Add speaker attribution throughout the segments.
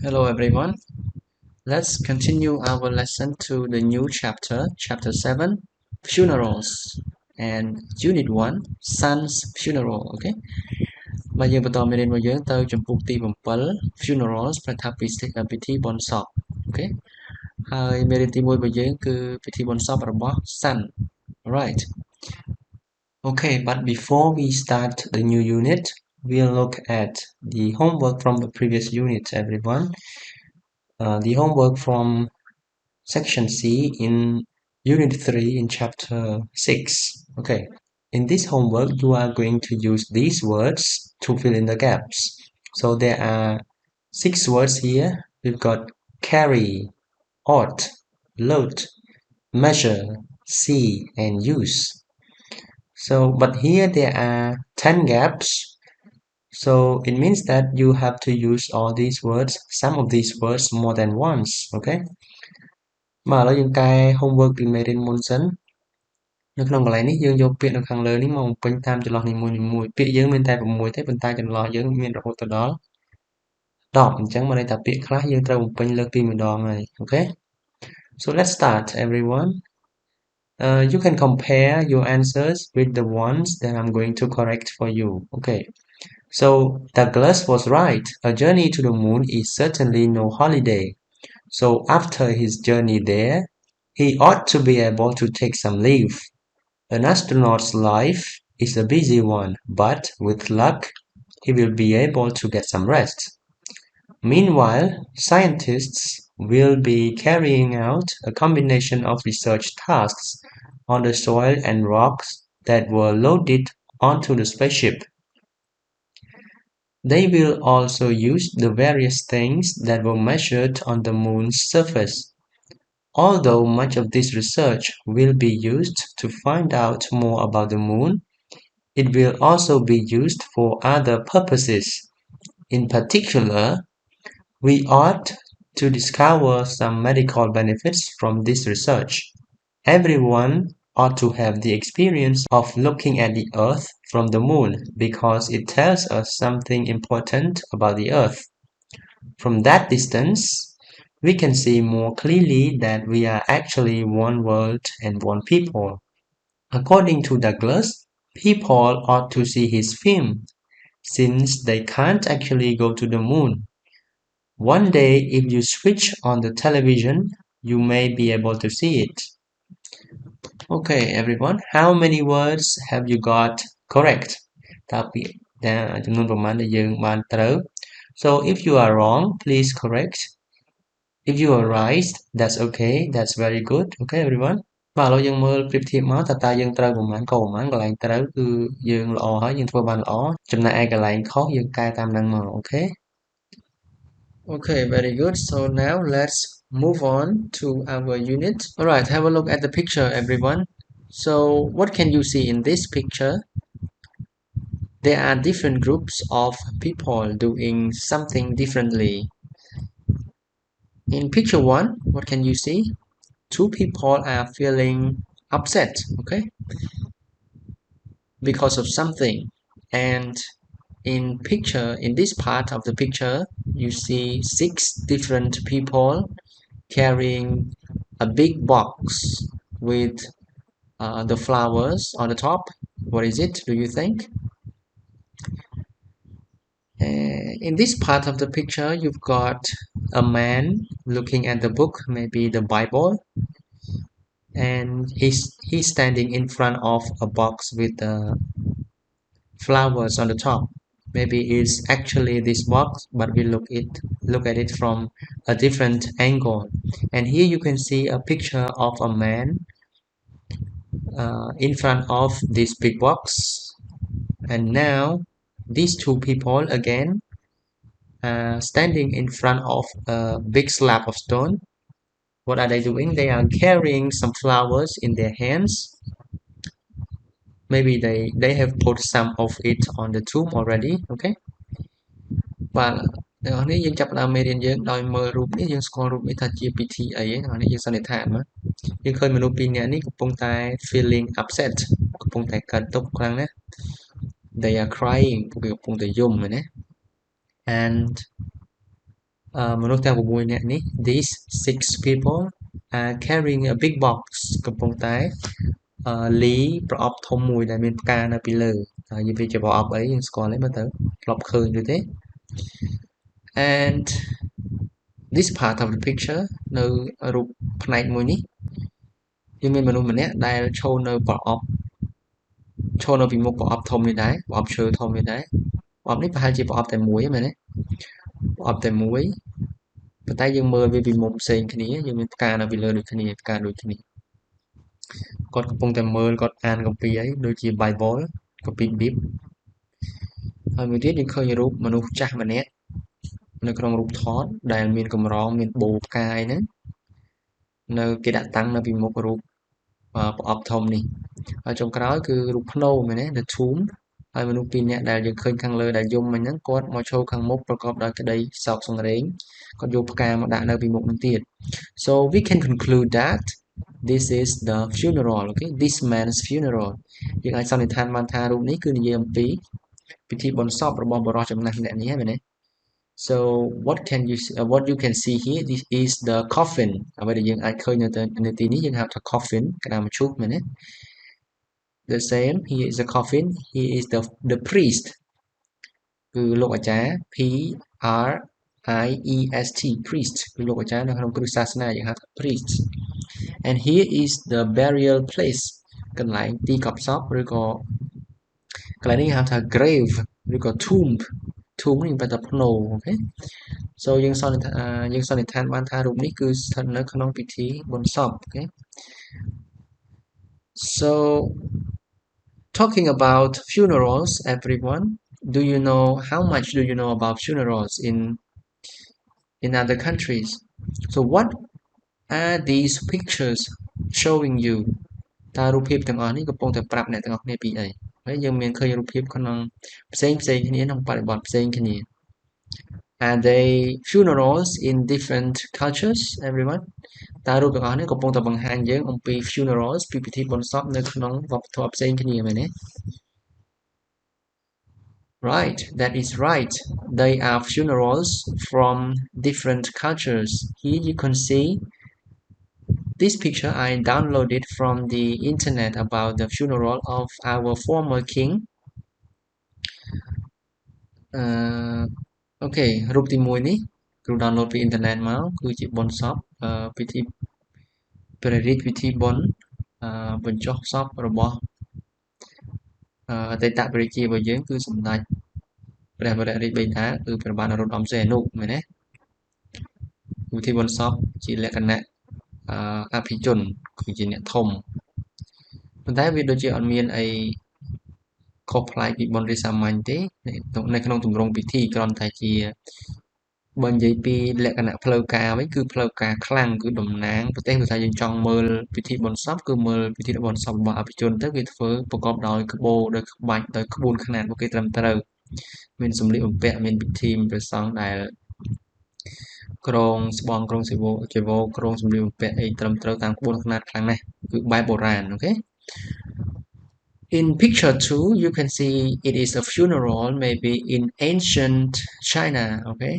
Speaker 1: Hello everyone. Let's continue our lesson to the new chapter, chapter 7, funerals, and unit 1, Sann's funeral. Okay. បាទយើងបន្តមេរៀនរបស់យើងទៅចំពុកទី7 funerals ប្រថាពិធីបុណ្យសព Okay. ហើយមេរៀនទី1របស់យើងគឺពិធីបុណ្យសពរបស់ Sann. Right. Okay, but before we start the new unit, we'll look at the homework from the previous unit, everyone. The homework from Section C in Unit 3 in Chapter 6. Okay, in this homework, you are going to use these words to fill in the gaps. So there are 6 words here. We've got carry, ought, load, measure, see, and use. So, but here there are 10 gaps. So it means that you have to use all these words, some of these words more than once, okay? បាទឥឡូវយើងកែ homework ពីមេរៀនមុនសិននៅក្នុងកន្លែងនេះយើងយកពាក្យនៅខាងលើនេះមកបំពេញតាមចន្លោះនីមួយៗពាក្យយើងមានតែ6ទេប៉ុន្តែចន្លោះយើងមានរហូតទៅដល់10អញ្ចឹងមកន័យថាពាក្យខ្លះយើងត្រូវបំពេញលើកពីម្ដងហើយអូខេ So let's start everyone. You can compare your answers with the ones that I'm going to correct for you. Okay. So Douglas was right. A journey to the moon is certainly no holiday. So after his journey there, he ought to be able to take some leave. An astronaut's life is a busy one, but with luck, he will be able to get some rest. Meanwhile, scientists will be carrying out a combination of research tasks on the soil and rocks that were loaded onto the spaceship. They will also use the various things that were measured on the moon's surface. Although much of this research will be used to find out more about the moon, it will also be used for other purposes. In particular, we ought to discover some medical benefits from this research. Everyone ought to have the experience of looking at the Earth from the moon because it tells us something important about the Earth. From that distance, we can see more clearly that we are actually one world and one people. According to Douglas, people ought to see his film, since they can't actually go to the moon. One day, if you switch on the television, you may be able to see it. Okay, everyone, how many words have you got correct? តើពាក្យចំនួនប្រមាណដែលយើងបានត្រូវ So if you are wrong, please correct. If you are right, that's okay. That's very good. Okay, everyone. បាទឥឡូវយើងមើលប្រៀបធៀបមកតើយើងត្រូវប្រមាណក៏ប្រមាណកន្លែងត្រូវគឺយើងល្អហើយយើងធ្វើបានល្អចំណែកឯកន្លែងខុសយើងកែតាមហ្នឹងមកអូខេ Okay, very good. So now let's move on to our unit. All right, have a look at the picture, everyone. So what can you see in this picture? There are different groups of people doing something differently. In picture 1, what can you see? 2 people are feeling upset, okay, because of something. And in this part of the picture, you see 6 different people carrying a big box with the flowers on the top. What is it, do you think? In this part of the picture, you've got a man looking at the book, maybe the Bible, and he's standing in front of a box with the flowers on the top. Maybe it's actually this box, but we look at it from a different angle. And here you can see a picture of a man in front of this big box. And now these 2 people again standing in front of a big slab of stone. What are they doing? They are carrying some flowers in their hands. Maybe they have put some of it on the tomb already. Okay. បាទអ្នកនរនេះយើងចាប់ផ្ដើមមេរៀនយើងដោយមើលរូបនេះយើងស្គាល់រូបនេះថាជាពិធីអីហ្នឹងអ្នកនរនេះយើងសន្និដ្ឋានមកយើងឃើញមនុស្សពីរនាក់នេះកំពុងតែ feeling upset កំពុងតែកើតទុក្ខខ្លាំងណាស់ They are crying ពួកគេកំពុងតែយំមែនទេ And មនុស្សទាំង6នាក់នេះ these 6 people are carrying a big box កំពុងតែលីប្រអប់ធំមួយដែលមានផ្កានៅពីលើហើយនិយាយជាប្រអប់អីយើងស្គាល់ទេមើលទៅធ្លាប់ឃើញឬទេ and this part of the picture នៅរូបផ្នែកមួយនេះយើងមានមនុស្សម្នាក់ដែលឈរនៅប្រអប់ឈរនៅពីមុខប្រអប់ធំនេះដែរប្រអប់ឈើធំនេះដែរប្រអប់នេះប្រហែលជាប្រអប់តែមួយមែនទេប្រអប់តែមួយប៉ុន្តែយើងមើលវាពីមុំផ្សេងគ្នាយើងមានផ្កានៅពីលើដូចគ្នាផ្កាដូចគ្នាគាត់កំពុងតែមើលគាត់អានគម្ពីរអីដូចជា Bible គម្ពីរ Bib ហើយមួយទៀតយើងឃើញរូបមនុស្សចាស់ម្នាក់នៅក្នុងរូបថតដែលមានកម្រងមានបូផ្កាយហ្នឹងនៅគេដាក់តាំងនៅពីមុខរូបប្រអប់ធំនេះហើយចុងក្រោយគឺរូបភ្នោមែនទេ The Tomb ហើយមនុស្សពីរនាក់ដែលយើងឃើញខាងលើដែលយំមិញហ្នឹងគាត់មកឈរខាងមុខប្រកបដោយក្តីសោកសង្រេងគាត់យកផ្កាមកដាក់នៅពីមុខនឹងទៀត so we can conclude that this is the funeral okay this man's funeral យើងអាចសន្និដ្ឋានបានថារូបនេះគឺនិយាយអំពីពិធីបុណ្យសពរបស់បុរសចំណាស់ម្នាក់នេះហ្នឹងមែនទេ so what you can see here this is the coffin អ្វីដែលយើងអាចឃើញនៅទីនេះយើងហៅថា coffin ក្តារមឈូសមែនទេ the same here is a coffin here is the priest គឺលោកអាចារ្យ P R I E S T priest គឺលោកអាចារ្យនៅក្នុងគ្រឹះសាសនាយើងហៅថា priest and here is the burial place កន្លែងទីកប់សពឬក៏កន្លែងនេះហៅថា grave ឬក៏ tomb នេះបែរតែភ្នោអូខេ so យើងសន្និដ្ឋានបានថារូបនេះគឺស្ថិតនៅក្នុងពិធីបុណ្យសពអូខេ so talking about funerals everyone do you know how much do you know about funerals in other countries so what are these pictures showing you តើរូបភាពទាំងអស់នេះកំពុងតែប្រាប់អ្នកទាំងអស់គ្នាពីអីហើយយើងមានឃើញរូបភាពក្នុងផ្សេងគ្នាក្នុងបរិបទផ្សេងគ្នា are they funerals in different cultures everyone តើរូបទាំងអស់នេះកំពុងតែបង្ហាញយើងអំពី funerals ពីពិធីបុណ្យសពនៅក្នុងវប្បធម៌ផ្សេងគ្នាមែនទេ right that is right they are funerals from different cultures here you can see this picture I downloaded from the internet about the funeral of our former king អូខេរូបទី1នេះគ្រូ download ពីអ៊ីនធឺណិតមកគឺជាបុណ្យសពពិធីព្រះរាជពិធីបុណ្យបញ្ចុះសពរបស់អតីតព្រះរាជារបស់យើងគឺសម្ដេចព្រះវររាជបិតាគឺព្រះបាទនរោត្តមសីហនុមែនទេពិធីបុណ្យសពជាលក្ខណៈអភិជនគឺជាអ្នកធំប៉ុន្តែវាដូចជាអត់មានអីខុសប្លែកពីបុណ្យរាជសាមញ្ញទេនៅក្នុងទម្រង់ពិធីគ្រាន់តែជាបើនិយាយពីលក្ខណៈផ្លូវការវិញគឺផ្លូវការខ្លាំងគឺតំណាងប្រទេសគឺថាយើងចង់មើលពិធីបុណ្យសពគឺមើលពិធីបុណ្យសពរបស់អភិជនទៅគេធ្វើប្រកបដោយក្បូរដោយក្បាច់ដោយក្បួនខ្នាតរបស់គេត្រឹមត្រូវមានសម្លៀកបំពាក់មានពិធីព្រះសង្ឃដែលក្រងស្បង់ក្រងចីវរក្រងសម្លៀកបំពាក់អីត្រឹមត្រូវតាមក្បួនខ្នាតខ្លាំងណាស់គឺបែបបុរាណអូខេIn picture 2 you can see it is a funeral maybe in ancient China okay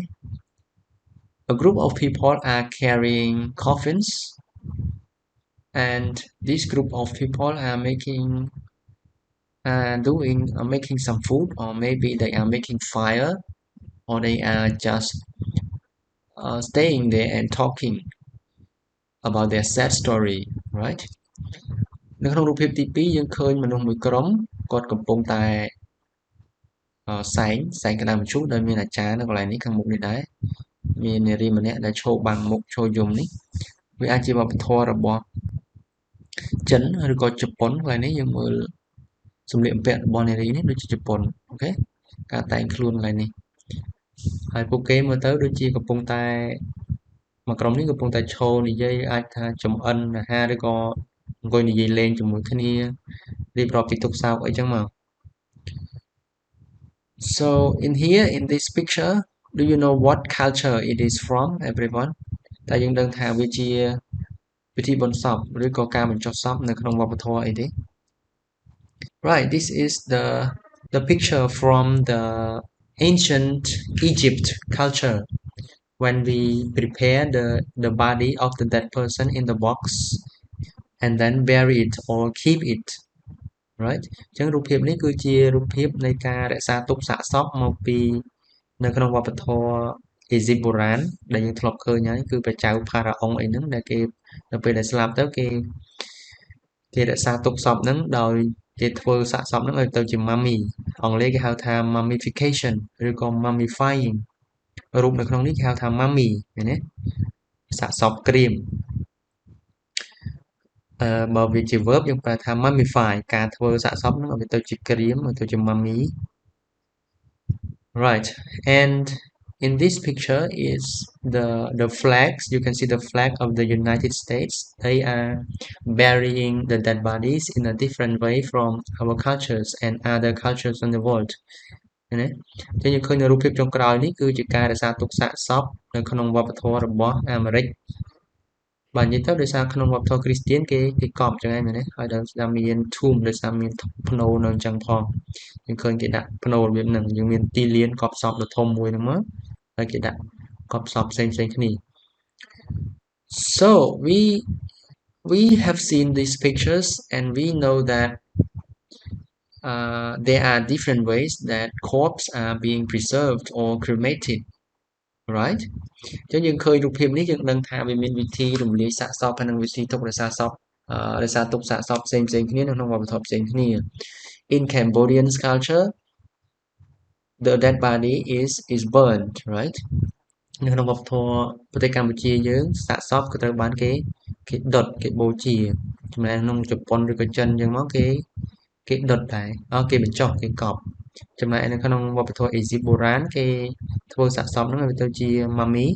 Speaker 1: a group of people are carrying coffins and this group of people are making some food or maybe they are making fire or they are just staying there and talking about their sad story right នៅក្នុងរូបភាពទី2យើងឃើញមនុស្សមួយក្រុមគាត់កំពុងតែសែងក្តារមឈូសដោយមានអាចារ្យនៅកន្លែងនេះខាងមុខនេះដែរមាននារីម្នាក់ដែលឈរបាំងមុខឈរយំនេះវាអាចជាវប្បធម៌របស់ចិនឬក៏ជប៉ុនកន្លែងនេះយើងមើលសម្លៀកបំពាក់របស់នារីនេះដូចជាជប៉ុនអូខេការតែងខ្លួនកន្លែងនេះហើយពួកគេមើលទៅដូចជាកំពុងតែមួយក្រុមនេះកំពុងតែឈរនិយាយអាចថាចំអិនអាហារឬក៏អង្គុយនិយាយលេងជាមួយគ្នារៀបរាប់ពីទុក្ខសោកអីចឹងមក so in here in this picture do you know what culture it is from everyone តែយើងដឹងថាវាជាពិធីបុណ្យសពឬក៏ការបញ្ចុះសពនៅក្នុងវប្បធម៌អីទេ right this is the picture from the ancient Egypt culture when we prepare the body of the dead person in the box and then bury it or keep it right អញ្ចឹងរូបភាពនេះគឺជារូបភាពនៃការរក្សាទុកសាកសពមកពីនៅក្នុងវប្បធម៌អេស៊ីបបុរាណដែលយើងធ្លាប់ឃើញហើយគឺព្រះចៅផារ៉ាអុងអីហ្នឹងដែលគេនៅពេលដែលស្លាប់ទៅគេរក្សាទុកសពហ្នឹងដោយគេធ្វើសាកសពហ្នឹងឲ្យទៅជា mummy អង់គ្លេសគេហៅថា mummification ឬក៏ mummifying រូបនៅក្នុងនេះគេហៅថា mummy ឃើញទេសាកសពក្រៀមបើវាជា verb យើងប្រើថា mummify ការធ្វើសាកសពហ្នឹងឲ្យវាទៅជាក្រៀមឲ្យទៅជា mummy right and in this picture is the flags you can see the flag of the United States they are burying the dead bodies in a different way from our cultures and other cultures in the world ឃើញទេយើងឃើញនៅរូបភាពចុងក្រោយនេះគឺជាការរក្សាទុកសាកសពនៅក្នុងវប្បធម៌របស់អាមេរិកបាទនិយាយទៅដោយសារក្នុងវប្បធម៌គ្រីស្ទានគេកប់ចឹងហើយមែនទេហើយដោយសារមាន tomb ដោយសារមានភ្នូរនៅចឹងផងយើងឃើញគេដាក់ភ្នូររបៀបហ្នឹងយើងមានទីលានកប់សពដ៏ធំមួយហ្នឹងមកហើយគេដាក់កប់សពផ្សេងគ្នា so we have seen these pictures and we know that there are different ways that corpses are being preserved or cremated right អញ្ចឹងយើងឃើញរូបភាពនេះយើងដឹងថាវាមានវិធីរំលាយសាកសពហើយនិងវិធីទុករក្សាសពរក្សាទុកសាកសពផ្សេងគ្នានៅក្នុងវប្បធម៌ផ្សេងគ្នា in Cambodian culture the dead body is burned right នៅក្នុងវប្បធម៌ប្រទេសកម្ពុជាយើងសាកសពក៏ត្រូវបានគេដុតគេបូជាចំណែកក្នុងជប៉ុនឬក៏ចិនយើងមកគេដុតដែរគេបញ្ចុះគេកប់ចំណែកនៅក្នុងវប្បធម៌អេស៊ីបបុរាណគេធ្វើសាកសពហ្នឹងឲ្យទៅជា mummy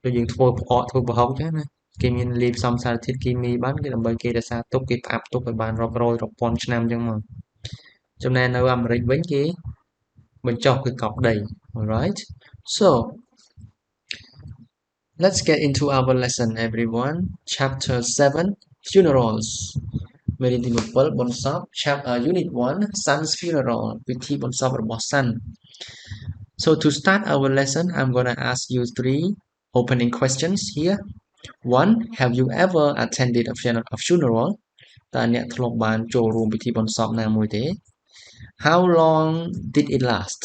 Speaker 1: ដូចយើងធ្វើផ្អកធ្វើប្រហុកចឹងណាគេមានលាយផ្សំសារធាតុគីមីបានគេដើម្បីគេរក្សាទុកគេផ្អាប់ទុកឲ្យបានរាប់រយរាប់ពាន់ឆ្នាំចឹងមកចំណែកនៅអាមេរិកវិញគេបញ្ចុះគឺកប់ដី alright so let's get into our lesson everyone chapter 7 funerals មេរៀនទី7បុណ្យសព unit 1 Sann's funeral ពិធីបុណ្យសពរបស់ Sann so to start our lesson I'm gonna ask you 3 opening questions here one have you ever attended a funeral តើអ្នកធ្លាប់បានចូលរួមពិធីបុណ្យសពណាមួយទេ how long did it last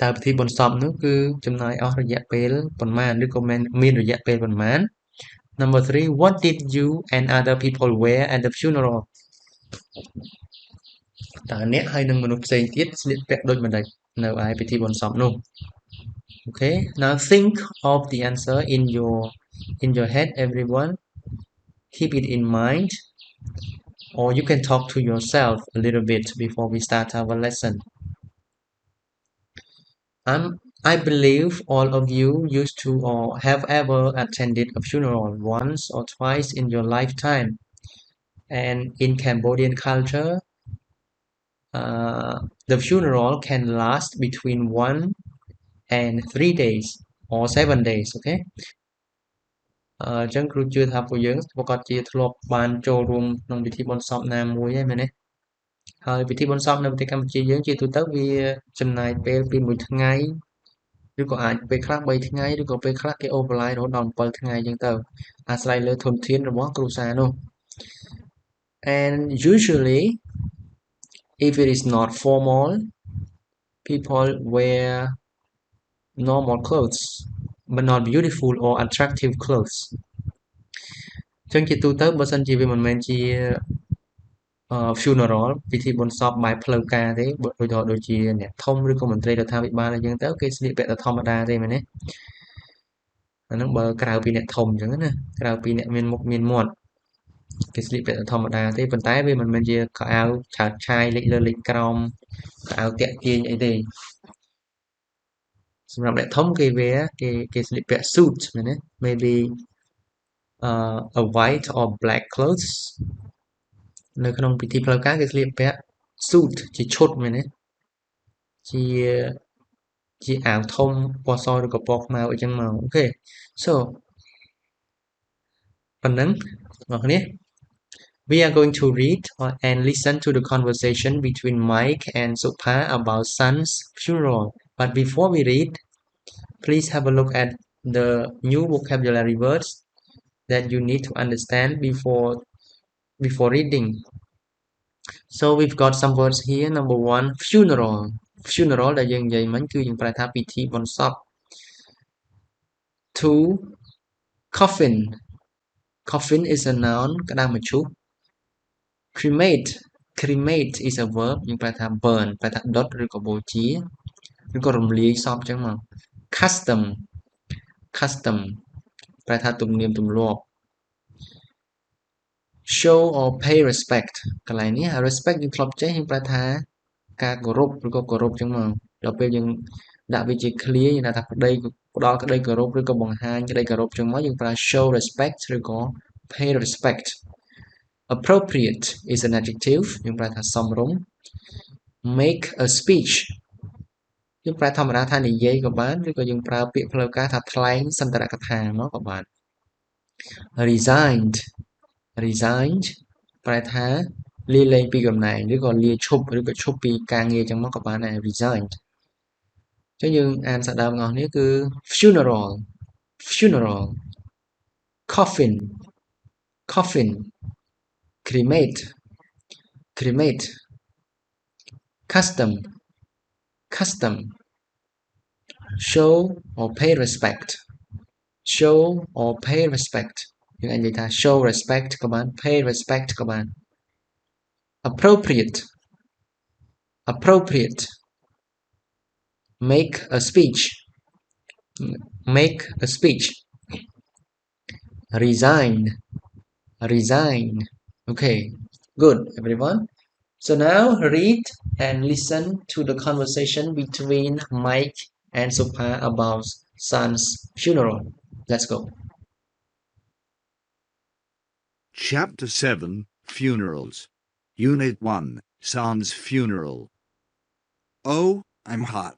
Speaker 1: តើពិធីបុណ្យសពនោះគឺចំណាយអស់រយៈពេលប៉ុន្មានឬក៏មានរយៈពេលប៉ុន្មាន number 3 what did you and other people wear at the funeral តើអ្នកហើយនឹងមនុស្សផ្សេងទៀតស្លៀកពាក់ដូចម្តេចនៅឯពិធីបុណ្យសពនោះ okay now think of the answer in your head everyone keep it in mind or you can talk to yourself a little bit before we start our lesson I believe all of you used to or have ever attended a funeral once or twice in your lifetime and in Cambodian culture the funeral can last between 1 and 3 days or 7 days okay អញ្ចឹងគ្រូជឿថាពួកយើងប្រកាសជាធ្លាប់បានចូលរួមក្នុងពិធីបុណ្យសពណាមួយហ្នឹងមែនទេហើយពិធីបុណ្យសពនៅប្រទេសកម្ពុជាយើងជាទូទៅវាចំណាយពេលពី1ថ្ងៃឬក៏អាចពេលខ្លះ3ថ្ងៃឬក៏ពេលខ្លះគេ overlap រហូតដល់7ថ្ងៃអញ្ចឹងទៅអាស្រ័យលើធនធានរបស់គ្រួសារនោះ and usually if it is not formal people wear normal clothes but not beautiful or attractive clothes ចឹងជាទូទៅបើសិនជាវាមិនមែនជាfuneral ពិធីបុណ្យសពបែបផ្លូវការទេដូចជាអ្នកធំឬក៏មន្ត្រីរដ្ឋាភិបាលអញ្ចឹងទៅគេស្លៀកពាក់តែធម្មតាទេមែនទេអាហ្នឹងបើក្រៅពីអ្នកធំអញ្ចឹងណាក្រៅពីអ្នកមានមុខមានមាត់គេស្លៀកពាក់តែធម្មតាទេប៉ុន្តែវាមិនមែនជាខោអាវឆើតឆាយលេចលើលេចក្រោមខោអាវតាក់ទាញអីទេសម្រាប់អ្នកធំគេ wear គេស្លៀកពាក់ suit មែនទេ maybe a white or black clothes នៅក្នុងពិធីផ្លូវការគេស្លៀកពាក់ suit ជាឈុតមែនទេជាអាវធំពណ៌សឬក៏ពណ៌ខ្មៅអីចឹងមកអូខេ so ប៉ុណ្ណឹងបងប្អូន We are going to read and listen to the conversation between Mike and Supha about Sann's funeral. But before we read, please have a look at the new vocabulary words that you need to understand before reading. So we've got some words here. Number one, funeral. Funeral ដែលយើងនិយាយមិញគឺយើងប្រែថាពិធីបុណ្យសព Two, coffin. Coffin is a noun ក្តារមឈូស Cremate. Cremate is a verb យើងប្រែថា burn ប្រែថាដុតឬក៏បូជាឬក៏រំលាយសពចឹងមក Custom. Custom ប្រែថាទំនៀមទម្លាប់ Show or pay respect កន្លែងនេះ respect យើងធ្លាប់ចេះយើងប្រែថាការគោរពឬក៏គោរពចឹងមកដល់ពេលយើងដាក់វាជា clear យើងថាផ្ដល់ក្តីគោរពឬក៏បង្ហាញក្តីគោរពចឹងមកយើងប្រើ show respect ឬក៏ pay respect. Appropriate is an adjective យើងប្រែថាសមរម្យ Make a speech យើងប្រើធម្មតាថានិយាយក៏បានឬក៏យើងប្រើពាក្យផ្លូវការថាថ្លែងសន្ទរកថាមកក៏បាន Resigned. Resigned ប្រែថាលាលែងពីតំណែងឬក៏លាឈប់ឬក៏ឈប់ពីការងារចឹងមកក៏បានដែរ Resigned ចឹងយើងអានសាកដើមរបស់គ្នាគឺ funeral funeral coffin coffin cremate cremate custom custom show or pay respect show or pay respect យើងអាចនិយាយថា show respect ក៏បាន pay respect ក៏បាន appropriate appropriate make a speech make a speech resign resign okay good everyone so now read and listen to the conversation between Mike and Supha about Sann's funeral let's go
Speaker 2: Chapter 7 Funerals Unit 1 Sann's funeral Oh, I'm hot.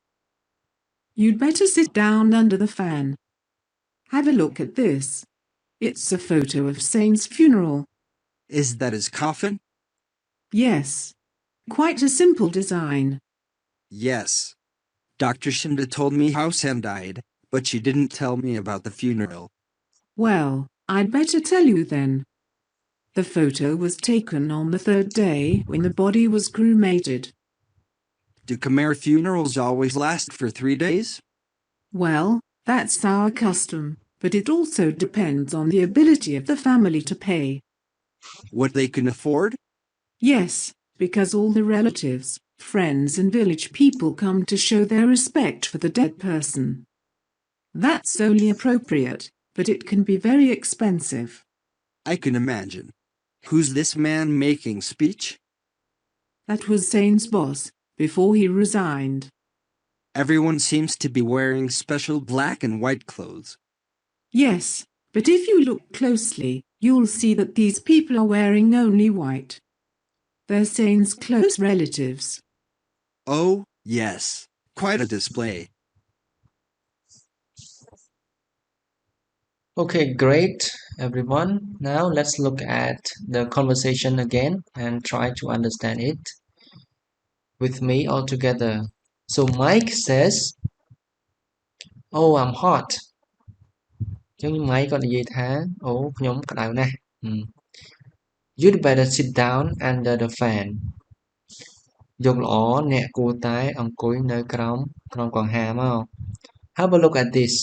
Speaker 3: You'd better sit down under the fan. Have a look at this. It's a photo of Sann's funeral.
Speaker 4: Is that his coffin?
Speaker 3: Yes. Quite a simple design.
Speaker 4: Yes. Dr. Shinda told me how Sann died, but she didn't tell me about the funeral.
Speaker 3: Well, I'd better tell you then. The photo was taken on the third day when the body was cremated.
Speaker 4: Do Khmer funerals always last for 3 days?
Speaker 3: Well, that's our custom, but it also depends on the ability of the family to pay.
Speaker 4: What they can afford?
Speaker 3: Yes, because all the relatives, friends and village people come to show their respect for the dead person. That's only appropriate, but it can be very expensive.
Speaker 4: I can imagine. Who's this man making speech?
Speaker 3: That was Sann's boss, before he resigned.
Speaker 4: Everyone seems to be wearing special black and white clothes.
Speaker 3: Yes, but if you look closely, you'll see that these people are wearing only white. They're Sann's close relatives.
Speaker 4: Oh, yes. Quite a display.
Speaker 1: Okay, great, everyone. Now let's look at the conversation again and try to understand it with me all together. So Mike says, Oh, I'm hot. ចឹង Mike គាត់និយាយថា អូខ្ញុំក្តៅណាស់ You'd better sit down under the fan. យកល្អអ្នកគួរតែអង្គុយនៅក្រោមកង្ហាមក Have a look at this.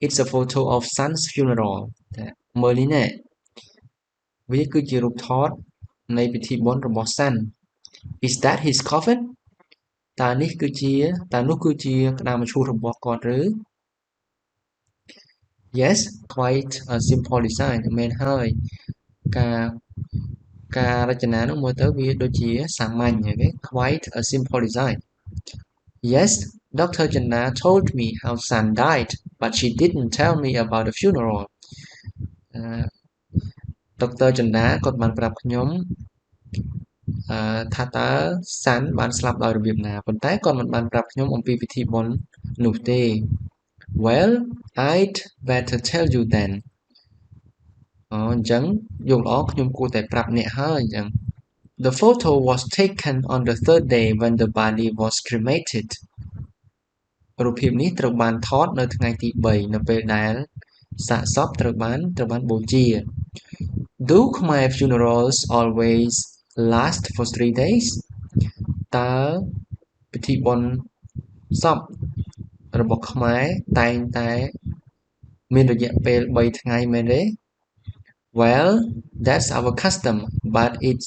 Speaker 1: It's a photo of Sann's funeral. មើលនេះណែវាគឺជារូបថតនៃពិធីបុណ្យរបស់ Sann. Is that his coffin? តើនោះគឺជាក្តារមឈូសរបស់គាត់ឬ Yes, quite a simple design. មែនហើយការរចនានោះមើលទៅវាដូចជាសាមញ្ញ okay? Quite a simple design. Yes, Dr. Jannah told me how Sann died, but she didn't tell me about the funeral. Dr. Jannah គាត់បានប្រាប់ខ្ញុំថាតើ Sann បានស្លាប់ដោយរបៀបណាប៉ុន្តែគាត់មិនបានប្រាប់ខ្ញុំអំពីពិធីបុណ្យនោះទេ Well, I'd better tell you then. អញ្ចឹងយកល្អខ្ញុំគួរតែប្រាប់អ្នកហើយអញ្ចឹង The photo was taken on the third day when the body was cremated. រូបភាពនេះត្រូវបានថតនៅថ្ងៃទី3នៅពេលដែលសាកសពត្រូវបានបូជា Do Khmer funerals always last for 3 days តើពិធីបុណ្យសពរបស់ខ្មែរតែងតែមានរយៈពេល3ថ្ងៃមែនទេ Well, that's our custom, but it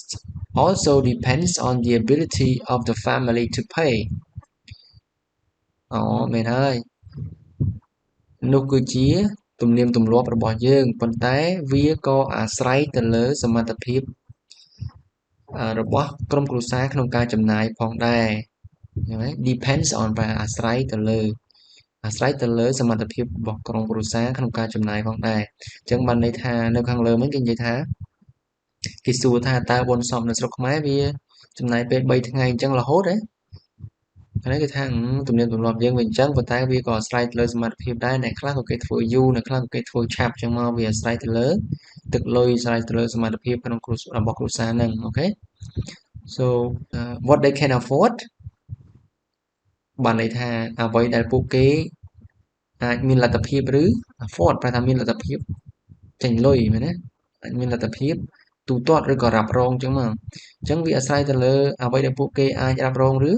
Speaker 1: also depends on the ability of the family to pay. មែនហើយនោះគឺជាទំនៀមទម្លាប់របស់យើងប៉ុន្តែវាក៏អាស្រ័យទៅលើសមត្ថភាពរបស់ក្រុមគ្រួសារក្នុងការចំណាយផងដែរឃើញទេ depends on បែរអាស្រ័យទៅលើសមត្ថភាពរបស់ក្រុមគ្រួសារក្នុងការចំណាយផងដែរអញ្ចឹងបានន័យថានៅខាងលើហ្នឹងគេនិយាយថាគេសួរថាតើបុណ្យសពនៅស្រុកខ្មែរវាចំណាយពេល3ថ្ងៃអញ្ចឹងរហូតទេហើយគេថាទំនៀមទម្លាប់យើងវាអញ្ចឹងប៉ុន្តែវាក៏អាស្រ័យទៅលើសមត្ថភាពដែរអ្នកខ្លះក៏គេធ្វើយូរអ្នកខ្លះក៏គេធ្វើឆាប់អញ្ចឹងមកវាអាស្រ័យទៅលើទឹកលុយអាស្រ័យទៅលើសមត្ថភាពក្នុងរបស់គ្រួសារហ្នឹងអូខេ so what they can afford បានន័យថាអ្វីដែលពួកគេអាចមានលទ្ធភាពឬ afford ប្រែថាមានលទ្ធភាពចេញលុយមែនទេអាចមានលទ្ធភាពទូទាត់ឬក៏រ៉ាប់រងអញ្ចឹងមកអញ្ចឹងវាអាស្រ័យទៅលើអ្វីដែលពួកគេអាចរ៉ាប់រងឬ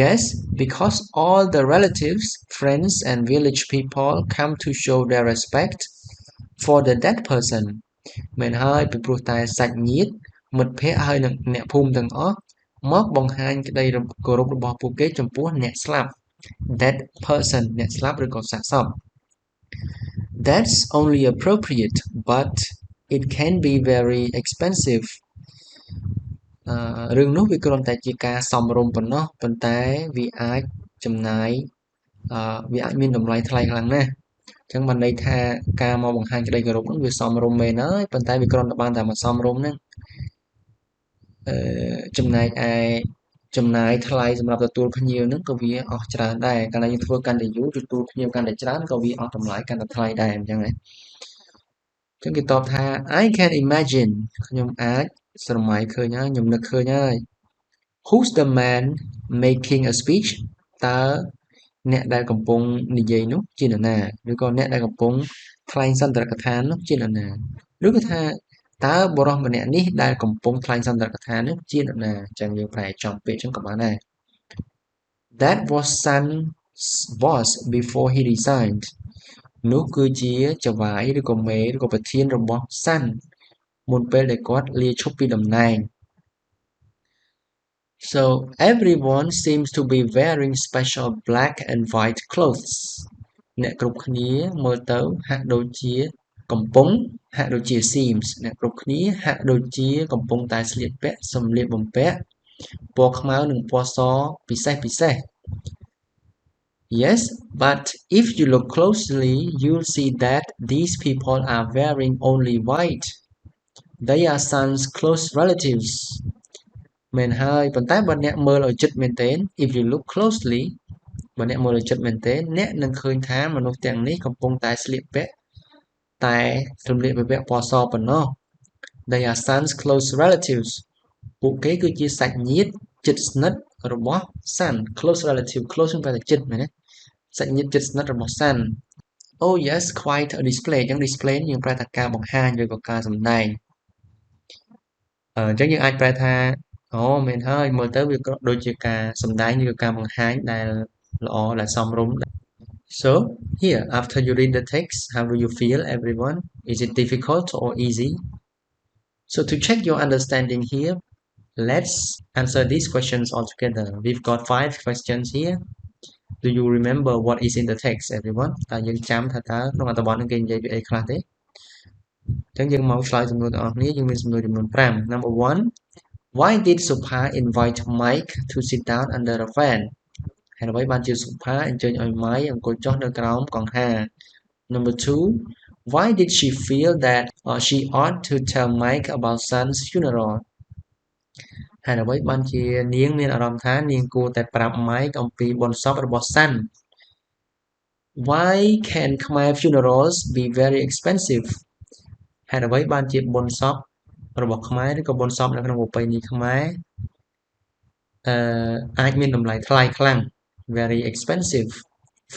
Speaker 1: Yes, because all the relatives, friends and village people come to show their respect for the dead person មែនហើយពីព្រោះតែសាច់ញាតិមិត្តភ័ក្តិហើយនិងអ្នកភូមិទាំងអស់មកបង្ហាញក្តីគោរពរបស់ពួកគេចំពោះអ្នកស្លាប់ dead person អ្នកស្លាប់ឬក៏សាកសព That's only appropriate but it can be very expensive រឿងនោះវាគ្រាន់តែជាការសមរម្យប៉ុណ្ណោះប៉ុន្តែវាអាចចំណាយវាអាចមានតម្លៃថ្លៃខ្លាំងណាស់អញ្ចឹងបានន័យថាការមកបង្ហាញក្តីគោរពនោះវាសមរម្យមែនហើយប៉ុន្តែវាគ្រាន់តែបានតែមកសមរម្យហ្នឹងចំណែកឯចំណាយថ្លៃសម្រាប់ទទួលភ្ញៀវហ្នឹងក៏វាអស់ច្រើនដែរកាលណាយើងធ្វើកាន់តែយូរទទួលភ្ញៀវកាន់តែច្រើនក៏វាអស់តម្លៃកាន់តែថ្លៃដែរអញ្ចឹងហ៎ចឹងគេតបថា I can imagine ខ្ញុំអាចស្រមៃឃើញហើយខ្ញុំនឹកឃើញហើយ Who's the man making a speech តើអ្នកដែលកំពុងនិយាយនោះជានរណាឬក៏អ្នកដែលកំពុងថ្លែងសន្ទរកថានោះជានរណាឬក៏ថាតើបុរសម្នាក់នេះដែលកំពុងថ្លែងសន្ទរកថានេះជានរណាអញ្ចឹងយើងប្រែចំពាក្យអញ្ចឹងក៏បានដែរ That was Sann's boss before he resigned នោះគឺជាចៅហ្វាយឬក៏មេឬក៏ប្រធានរបស់ Sann មុនពេលដែលគាត់លាឈប់ពីតំណែង So everyone seems to be wearing special black and white clothes អ្នកគ្រប់គ្នាមើលទៅហាក់ដូចជាកំពុងហាក់ដូចជា seems អ្នកគ្រប់គ្នាហាក់ដូចជាកំពុងតែស្លៀកពាក់សម្លៀកបំពាក់ពណ៌ខ្មៅនិងពណ៌សពិសេស Yes, but if you look closely, you'll see that these people are wearing only white. They are Sann's close relatives. មែនហើយប៉ុន្តែបើអ្នកមើលឲ្យជិតមែនទែន if you look closely បើអ្នកមើលឲ្យជិតមែនទែនអ្នកនឹងឃើញថាមនុស្សទាំងនេះកំពុងតែស្លៀកពាក់តែសម្លៀកបំពាក់ពណ៌សប៉ុណ្ណោះ They are Sann's close relatives. ពួកគេគឺជាសាច់ញាតិជិតស្និទ្ធរបស់ Sann close relative close នឹងប្រែថាជិតមែនទេសាច់ញាតិជិតស្និទ្ធរបស់ Sann Oh yes quite a display អញ្ចឹង display យើងប្រែថាការបង្ហាញឬក៏ការសម្ដែងអញ្ចឹងយើងអាចប្រែថាមែនហើយមើលទៅវាក៏ដូចជាការសម្ដែងឬក៏ការបង្ហាញដែលល្អដែលសមរម្យ So here after you read the text how do you feel everyone is it difficult or easy So to check your understanding here let's answer these questions all together we've got 5 questions here Do you remember what is in the text everyone តើយើងចាំថាតើក្នុងអត្ថបទនេះគេនិយាយពីអីខ្លះទេអញ្ចឹងយើងមកឆ្លើយសំណួរទាំងអស់គ្នាយើងមានសំណួរចំនួន5 Number 1 Why did Supha invite Mike to sit down under a fan ហេតុអ្វីបានជា Supha អញ្ជើញឲ្យ Mike អង្គុយចុះនៅក្រោមកង្ហារ Number 2 Why did she feel that she ought to tell Mike about Sann's funeral ហេតុអ្វីបានជានាងមានអារម្មណ៍ថានាងគួរតែប្រាប់ Mike អំពីបុណ្យសពរបស់ Sann Why can Khmer funerals be very expensive ហេតុអ្វីបានជាបុណ្យសពរបស់ខ្មែរឬក៏បុណ្យសពនៅក្នុងប្រពៃណីខ្មែរអាចមានតម្លៃថ្លៃខ្លាំង very expensive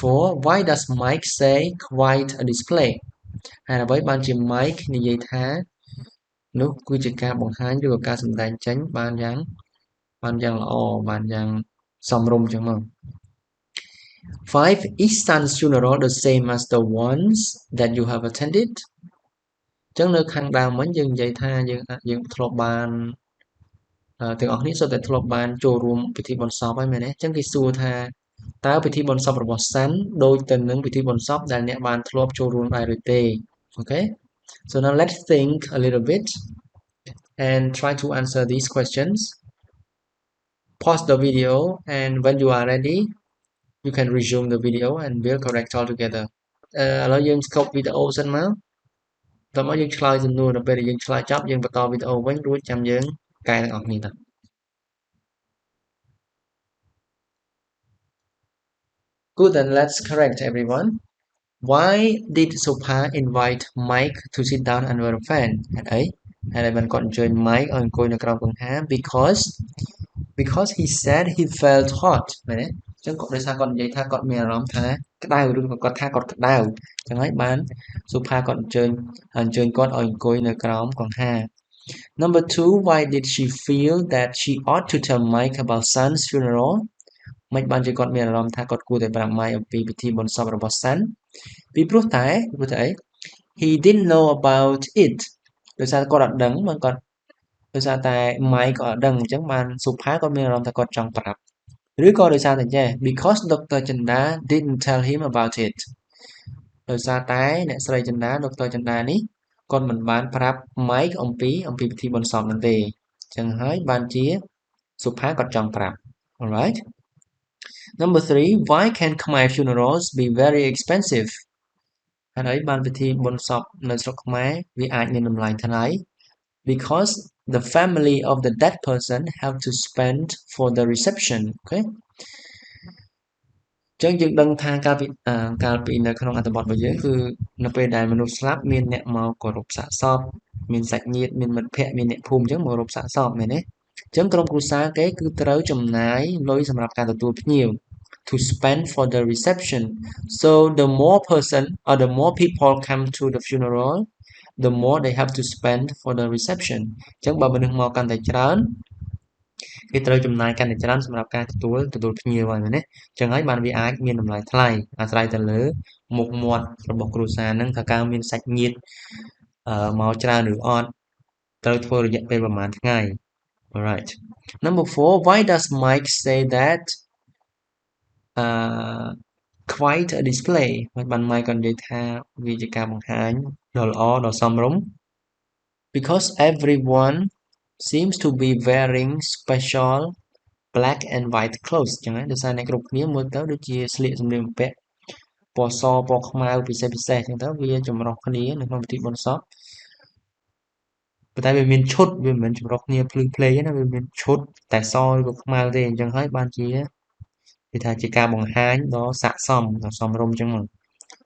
Speaker 1: 4 why does Mike say quite a display ហើយអ្វីបានជា Mike និយាយថានោះគឺជាការបង្ហាញឬក៏ការសម្ដែងចេញបានយ៉ាងល្អបានយ៉ាងសមរម្យចឹងមក 5 is Sann's funeral the same as the ones that you have attended ចឹងនៅខាងដើមវិញយើងនិយាយថាយើងធ្លាប់បានទាំងអស់គ្នាសុទ្ធតែធ្លាប់បានចូលរួមពិធីបុណ្យសពហើយមែនទេចឹងគេសួរថាតើពិធីបុណ្យសពរបស់ Sann ដូចទៅនឹងពិធីបុណ្យសពដែលអ្នកបានធ្លាប់ចូលរួមដែរឬទេ Okay so now let's think a little bit and try to answer these questions pause the video and when you are ready you can resume the video and we'll correct all together ឥឡូវយើង scope វីដេអូសិនមកតោះមកយើងឆ្លើយសំណួរដល់ពេលដែលយើងឆ្លើយចប់យើងបន្តវីដេអូវិញរួចចាំយើងកែទាំងអស់គ្នាតើ Good then let's correct everyone why did Supha invite Mike to sit down under a fan ហេតុអីបានគាត់អញ្ជើញ Mike ឲ្យអង្គុយនៅក្រោមកង្ហារ because he said he felt hot មែនទេអញ្ចឹងគាត់ដោយសារគាត់និយាយថាគាត់មានអារម្មណ៍ថាក្តៅឬក៏គាត់ថាគាត់ក្តៅអញ្ចឹងហើយបាន Supha គាត់អញ្ជើញគាត់ឲ្យអង្គុយនៅក្រោមកង្ហារ Number 2 why did she feel that she ought to tell Mike about Sann's funeral មិនបានជាគាត់មានអារម្មណ៍ថាគាត់គួរតែប្រាប់ Mike អំពីពិធីបុណ្យសពរបស់ Sann ពីព្រោះតែអី he didn't know about it ដោយសារគាត់អត់ដឹងមិនគាត់ដោយសារតែ Mike ក៏អត់ដឹងអញ្ចឹងបាន Supha គាត់មានអារម្មណ៍ថាគាត់ចង់ប្រាប់ឬក៏ដោយសារតែចេះ because Dr. Chanda didn't tell him about it ដោយសារតែអ្នកស្រីចិន្តា Dr. Chanda នេះគាត់មិនបានប្រាប់ Mike អំពីពិធីបុណ្យសពនោះទេអញ្ចឹងហើយបានជា Supha គាត់ចង់ប្រាប់ alright Number 3 why can Khmer funerals be very expensive ហើយបានពិធីបុណ្យសពនៅស្រុកខ្មែរវាអាចមានតម្លៃថ្លៃ because the family of the dead person have to spend for the reception okay ចឹងយើងដឹងថាកាលពីនៅក្នុងអត្ថបទរបស់យើងគឺនៅពេលដែលមនុស្សស្លាប់មានអ្នកមកគោរពសាកសពមានសាច់ញាតិមានមិត្តភ័ក្តិមានអ្នកភូមិអញ្ចឹងមករកសាកសពមែនទេអញ្ចឹងក្រុមគ្រួសារគេគឺត្រូវចំណាយលុយសម្រាប់ការទទួលភ្ញៀវ to spend for the reception so the more person or the more people come to the funeral the more they have to spend for the reception អញ្ចឹងបើមនុស្សមកកាន់តែច្រើនគេត្រូវចំណាយកាន់តែច្រើនសម្រាប់ការទទួលភ្ញៀវហើយមែនទេអញ្ចឹងហើយបានវាអាចមានតម្លៃថ្លៃអាស្រ័យទៅលើមុខមាត់របស់គ្រួសារហ្នឹងថាកើមានសាច់ញាតិមកច្រើនឬអត់ត្រូវធ្វើរយៈពេលប្រហែលថ្ងៃ alright number 4 why does Mike say that quite a display បាន Mike គាត់និយាយថាវាជាការបង្ហាញដ៏ល្អដ៏សមរម្យ because everyone seems to be wearing special black and white clothes ចឹងហើយដោយសារអ្នកគ្រប់គ្នាមើលទៅដូចជាស្លៀកសម្លៀកបំពាក់ពណ៌សពណ៌ខ្មៅពិសេសចឹងទៅវាចម្រុះគ្នានៅក្នុងពិធីបុណ្យសពប៉ុន្តែវាមានឈុតវាមិនមែនចម្រុះគ្នាភ្លឺភ្លេងទេណាវាមានឈុតតែសឬក៏ខ្មៅទេអញ្ចឹងហើយបានជាគេថាជាការបង្ហាញដ៏ស័ក្តិសមដ៏សមរម្យអញ្ចឹងមក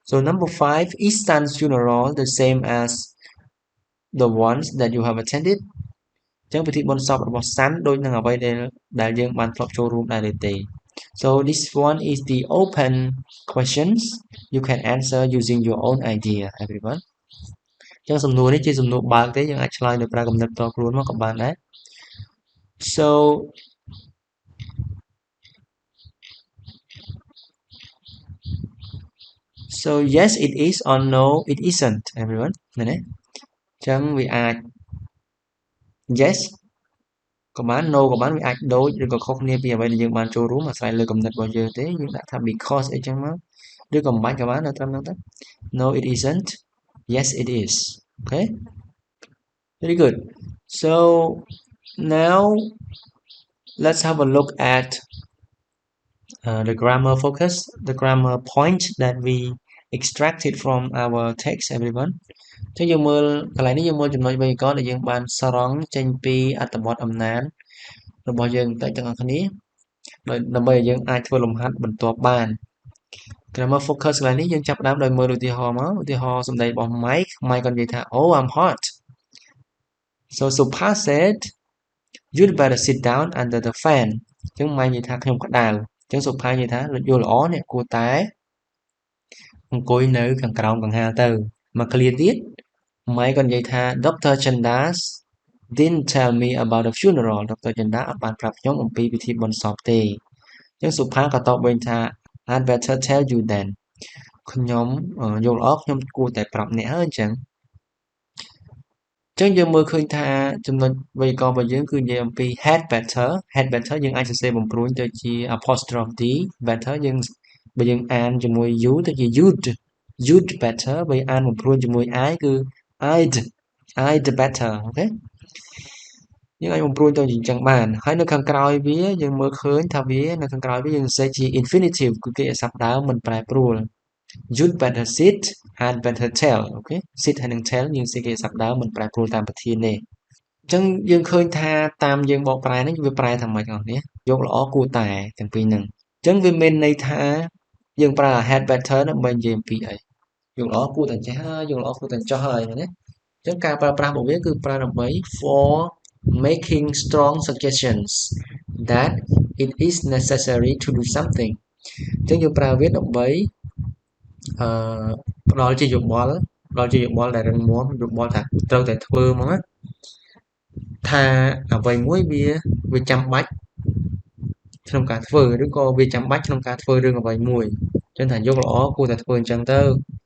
Speaker 1: so number 5 is Sann's funeral the same as the ones that you have attended ចឹងពិធីបុណ្យសពរបស់ Sann ដូចនឹងអ្វីដែលយើងបានធ្លាប់ចូលរួមដែរទេ so this one is the open questions you can answer using your own idea everyone ចឹងសំណួរនេះជាសំណួរបើកទេយើងអាចឆ្លើយដោយប្រើគំនិតផ្ទាល់ខ្លួនមកក៏បានដែរ so yes it is or no it isn't everyone មែនទេចឹងវាអាច yes ក៏បាន no ក៏បានវាអាចដូចឬក៏ខុសគ្នាពីអ្វីដែលយើងបានចូលរួមអាស្រ័យលើគំនិតរបស់យើងទេយើងដាក់ថា because អីចឹងមកឬក៏មិនបាច់ក៏បាននៅត្រឹមហ្នឹងទៅ no it isn't yes it is okay very good so now let's have a look at the grammar focus the grammar point that we extracted from our text everyone ចឹងយើងមើលកន្លែងនេះយើងមើលចំណុចវេយ្យាករណ៍ដែលយើងបានស្រង់ចេញពីអត្ថបទអំណានរបស់យើងបន្តិចទាំងអស់គ្នាដើម្បីឲ្យយើងអាចធ្វើលំហាត់បន្ទាប់បាន grammar focus កន្លែងនេះយើងចាប់ផ្ដើមដោយមើលឧទាហរណ៍មកឧទាហរណ៍សម្ដីរបស់ Mike គាត់និយាយថា oh I'm hot so Supha said you'd better sit down under the fan ចឹង Mike និយាយថាខ្ញុំក្តៅ ចឹងសុផានិយាយថាយល់ល្អអ្នកគួរតែអង្គុយនៅខាងក្រោមកង្ហារទៅមកឃ្លាទៀតម៉ែគាត់និយាយថា Dr. Chandas didn't tell me about the funeral Dr. Chanda អត់បានប្រាប់ខ្ញុំអំពីពិធីបុណ្យសពទេចឹងសុផាក៏តបវិញថា I'd better tell you then ខ្ញុំយល់ល្អខ្ញុំគួរតែប្រាប់អ្នកហើយអញ្ចឹងយើងមើលឃើញថាចំណុចវេយ្យាករណ៍របស់យើងគឺនិយាយអំពី had better យើងអាចសរសេរបំព្រួញទៅជា apostrophe d better យើងបើយើងអានជាមួយ you ទៅជា you'd better បើអានបំព្រួញជាមួយ I គឺ I'd better អូខេយើងអាចបំព្រួញទៅជាអញ្ចឹងបានហើយនៅខាងក្រោយវាយើងមើលឃើញថាវានៅខាងក្រោយវាយើងសរសេរជា infinitive គឺគេសព្ទដើមមិនប្រែប្រួលYou'd better sit I'd better tell អូខេ sit ហើយនឹង tell យើងសេគេសព្ទដើមមិនប្រែប្រួលតាមប្រធានទេអញ្ចឹងយើងឃើញថាតាមយើងបកប្រែនេះវាប្រែថាម៉េចបងប្អូនយកល្អគួរតែទាំងពីរហ្នឹងអញ្ចឹងវាមានន័យថាយើងប្រើ had better ដើម្បីនិយាយអំពីអីយកល្អគួរតែចេះហើយយកល្អគួរតែចោះហើយណាអញ្ចឹងការប្រើប្រាស់របស់វាគឺប្រើដើម្បី for making strong suggestions that it is necessary to do something អញ្ចឹងយើងប្រើវាដើម្បីផ្ដល់ជាយោបល់ដែលរឹងមាំយោបល់ថាត្រូវតែធ្វើហ្មងណាថាអ្វីមួយវាចាំបាច់ក្នុងការធ្វើឬក៏វាចាំបាច់ក្នុងការធ្វើរឿងអ្វីមួយអញ្ចឹងថាយកល្អគួរតែធ្វើអញ្ចឹងទៅ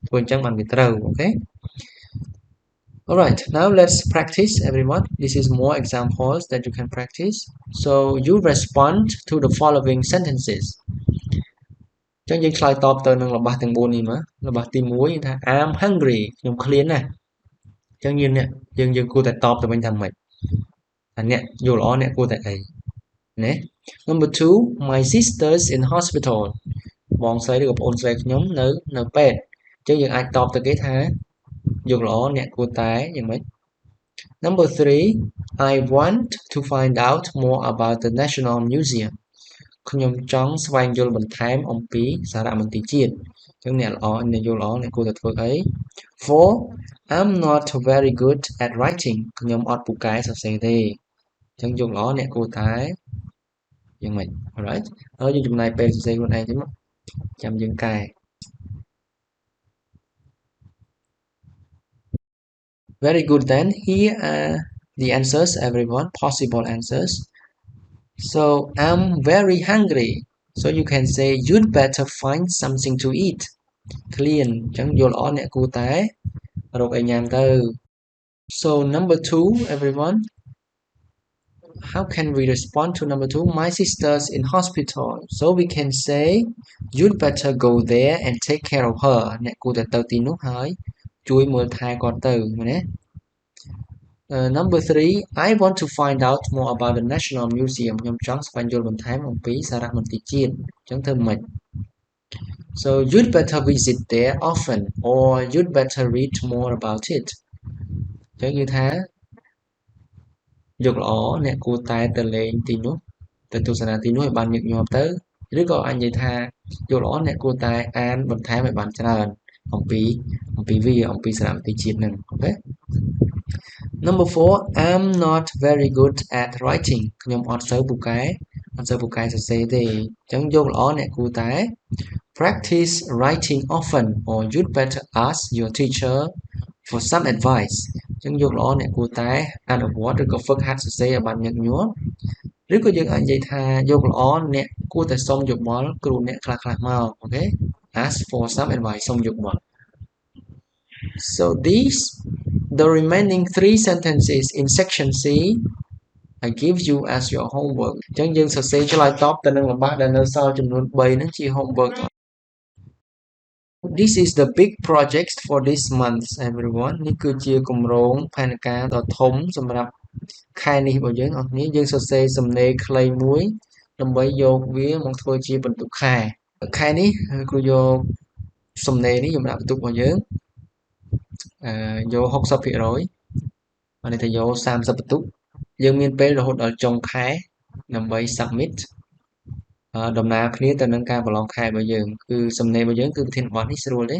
Speaker 1: ធ្វើអញ្ចឹងបានវាត្រូវអូខេ Alright, now let's practice everyone. This is more examples that you can practice. So you respond to the following sentences. ចឹងយើងឆ្លើយតបទៅនឹងរបស់ទាំង4នេះមករបស់ទី1ថា I'm hungry ខ្ញុំឃ្លានណាស់ចឹងយើងគួរតែតបទៅវិញថាម៉េចថាអ្នកយល់ល្អអ្នកគួរតែអីណា Number 2 my sister's in hospital បងស្រីឬក៏ប្អូនស្រីខ្ញុំនៅពេទ្យចឹងយើងអាចតបទៅគេថាយល់ល្អអ្នកគួរតែយ៉ាងម៉េច Number 3 I want to find out more about the National Museumខ្ញុំចង់ស្វែងយល់បន្ថែមអំពីសារមន្ទីរជាតិអញ្ចឹងអ្នកយល់ល្អអ្នកគួរតែធ្វើអី 4 I'm not very good at writing ខ្ញុំអត់ពូកែសរសេរទេអញ្ចឹងយល់ល្អអ្នកគួរតែយ៉ាងម៉េច alright ហើយយើងចំណាយពេលសរសេរខ្លួនឯងទៅមកចាំយើងកែ Very good then here are the answers everyone possible answers So I'm very hungry so you can say you'd better find something to eat ឃ្លានអញ្ចឹងយល់ល្អអ្នកគួរតែរកអីញ៉ាំទៅ So number 2 everyone How can we respond to number 2 My sister's in hospital so we can say you'd better go there and take care of her អ្នកគួរតែទៅទីនោះហើយជួយមើលថែគាត់ទៅមែនទេNumber 3 I want to find out more about the National Museum ខ្ញុំចង់ស្វែងយល់បន្ថែមអំពីសារមន្ទីរជាតិអញ្ចឹងធ្វើម៉េច So you'd better visit there often or you'd better read more about it អញ្ចឹងគឺថាយកល្អអ្នកគួរតែទៅលេងទីនោះទៅទស្សនាទីនោះឲ្យបានញឹកញាប់ទៅឬក៏អាចនិយាយថាយកល្អអ្នកគួរតែអានបន្ថែមឲ្យបានច្រើនអំពីសារមន្ទីរជាតិហ្នឹងអូខេNumber 4 I'm not very good at writing ខ្ញុំអត់សូវពូកែសរសេរទេអញ្ចឹងយកល្អអ្នកគួរតែ practice writing often or you'd better ask your teacher for some advice អញ្ចឹងយកល្អអ្នកគួរតែអនុវត្តឬក៏ហ្វឹកហាត់សរសេរឲ្យបានញឹកញាប់ឬក៏យើងអាចនិយាយថាយកល្អអ្នកគួរតែសុំយោបល់គ្រូអ្នកខ្លះៗមកអូខេ ask for some advice សុំយោបល់ So these the remaining 3 sentences in section C I give you as your homework អញ្ចឹងយើងសរសេរឆ្លើយតបទៅនឹងរបស់ដែលនៅសល់ចំនួន3ហ្នឹងជា homework This is the big project for this month everyone នេះគឺជាគម្រោងផែនការដ៏ធំសម្រាប់ខែនេះរបស់យើងអស់គ្នាយើងសរសេរសំណេរខ្លីមួយដើម្បីយកវាមកធ្វើជាបន្ទុកខែនេះគ្រូយកសំណេរនេះសម្រាប់បន្ទុករបស់យើងយក 60% បានន័យថាយក30បន្ទុកយើងមានពេលរហូតដល់ចុងខែដើម្បី submit ដំណើរគ្នាទៅនឹងការប្រឡងខែរបស់យើងគឺសំណេររបស់យើងគឺប្រធានបទនេះស្រួលទេ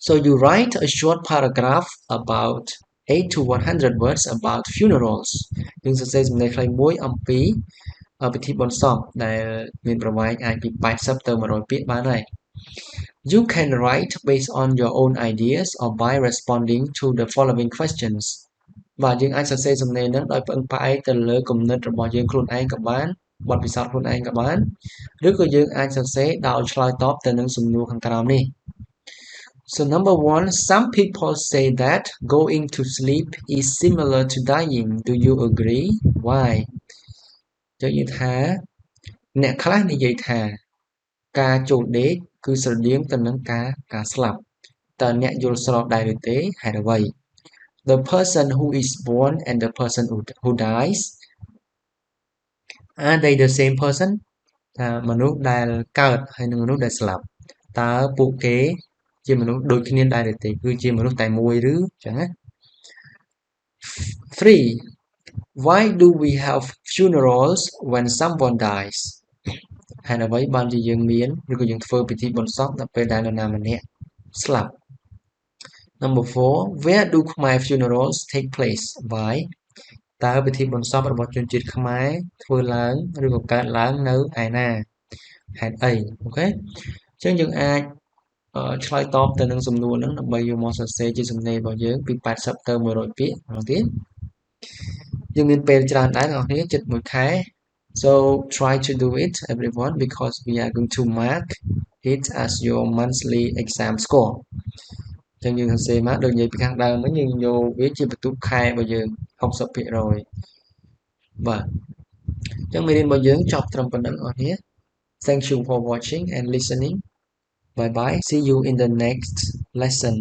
Speaker 1: So you write a short paragraph about 8 to 100 words about funerals យើងសរសេរសំណេរខ្លីមួយអំពី ពិធីបុណ្យសពដែលមានប្រវែងអាចពី80ទៅ100ពាក្យបានហើយ You can write based on your own ideas or by responding to the following questions បាទយើងអាចសរសេរសំណេរនឹងដោយពឹងផ្អែកទៅលើគំនិតរបស់យើងខ្លួនឯងក៏បានបទពិសោធន៍ខ្លួនឯងក៏បានឬក៏យើងអាចសរសេរដោយឆ្លើយតបទៅនឹងសំណួរខាងក្រោមនេះ So number 1 some people say that going to sleep is similar to dying do you agree why ចឹងនិយាយថាអ្នកខ្លះនិយាយថាការចូលដេកគឺស្រដៀងទៅនឹងការស្លាប់តើអ្នកយល់ស្របដែរឬទេហេតុអ្វី The person who is born and the person who dies are they the same person ថាមនុស្សដែលកើតហើយនិងមនុស្សដែលស្លាប់តើពួកគេជាមនុស្សដូចគ្នាដែរឬទេគឺជាមនុស្សតែមួយឬចឹងណា 3 Why do we have funerals when someone dies ហេតុអ្វីបានជាយើងមានឬក៏យើងធ្វើពិធីបុណ្យសពដល់ពេលដែលនរណាម្នាក់ស្លាប់ Number 4 Where do Khmer funerals take place why តើពិធីបុណ្យសពរបស់ជនជាតិខ្មែរធ្វើឡើងឬក៏កើតឡើងនៅឯណាហេតុអីអូខេអញ្ចឹងយើងអាចឆ្លើយតបទៅនឹងសំណួរហ្នឹងដើម្បីយកមកសរសេរជាសំណេររបស់យើងពី80ទៅ100ពាក្យម្ដងទៀតយើងមានពេលច្រើនដែរបងប្អូនជិត1ខែ so try to do it everyone because we are going to mark it as your monthly exam score ចឹងយើងសរសេរមកដូចនិយាយពីខាងដើមហ្នឹងយើងយកវាជាបន្ទុកខែរបស់យើង 60% បាទអញ្ចឹងមេរៀនរបស់យើងចប់ត្រឹមប៉ុណ្្នឹងបងប្អូន Thank you for watching and listening bye bye see you in the next lesson